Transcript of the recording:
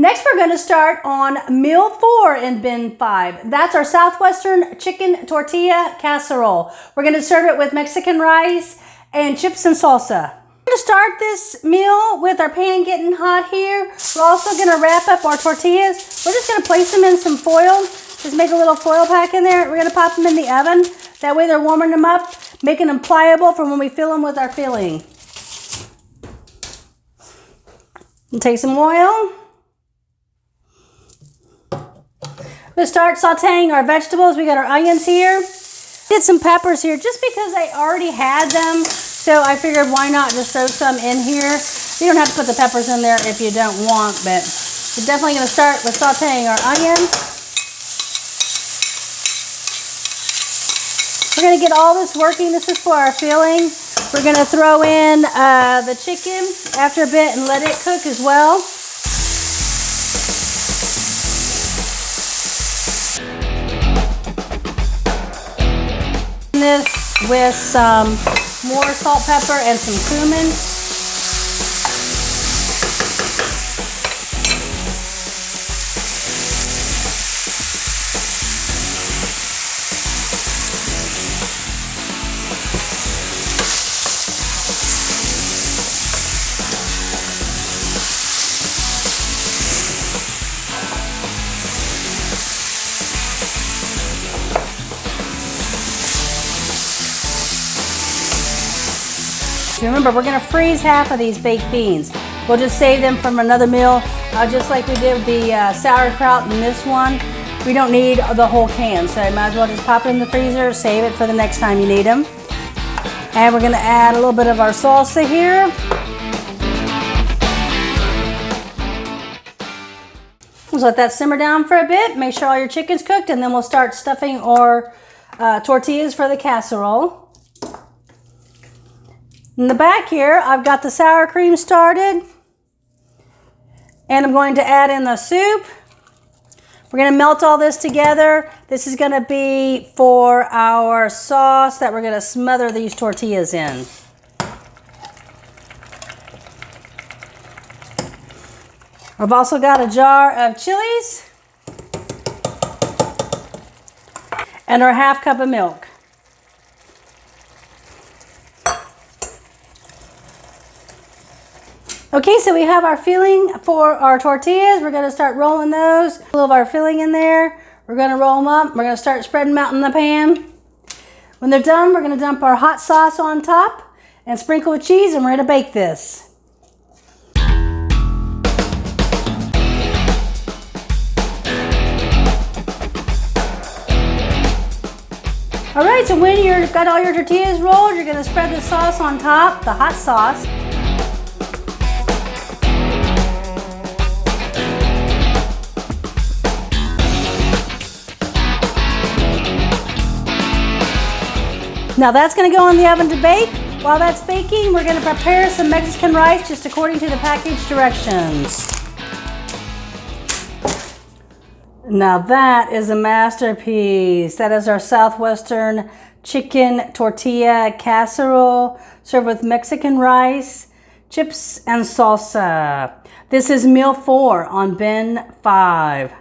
Next, we're going to start on meal 4 in bin 5. That's our Southwestern chicken tortilla casserole. We're going to serve it with Mexican rice and chips and salsa. We're going to start this meal with our pan getting hot here. We're also going to wrap up our tortillas. We're just going to place them in some foil. Just make a little foil pack in there. We're going to pop them in the oven. That way they're warming them up, making them pliable for when we fill them with our filling. And take some oil. We'll start sauteing our vegetables. We got our onions here. Did some peppers here just because I already had them. So I figured why not just throw some in here. You don't have to put the peppers in there if you don't want, but we're definitely going to start with sauteing our onions. We're going to get all this working. This is for our filling. We're going to throw in the chicken after a bit and let it cook as well. This with some more salt, pepper, and some cumin. Remember, we're going to freeze half of these baked beans. We'll just save them from another meal, just like we did with the sauerkraut in this one. We don't need the whole can, so you might as well just pop it in the freezer, save it for the next time you need them. And we're going to add a little bit of our salsa here. Just let that simmer down for a bit. Make sure all your chicken's cooked, and then we'll start stuffing our tortillas for the casserole. In the back here, I've got the sour cream started, and I'm going to add in the soup. We're going to melt all this together. This is going to be for our sauce that we're going to smother these tortillas in. I've also got a jar of chilies and our ½ cup of milk. Okay, so we have our filling for our tortillas. We're going to start rolling those. A little of our filling in there. We're going to roll them up. We're going to start spreading them out in the pan. When they're done, we're going to dump our hot sauce on top and sprinkle with cheese, and we're going to bake this. All right, so when you've got all your tortillas rolled, you're going to spread the sauce on top, the hot sauce. Now that's going to go in the oven to bake. While that's baking, we're going to prepare some Mexican rice just according to the package directions. Now that is a masterpiece. That is our Southwestern chicken tortilla casserole served with Mexican rice, chips, and salsa. This is meal 4 on bin 5.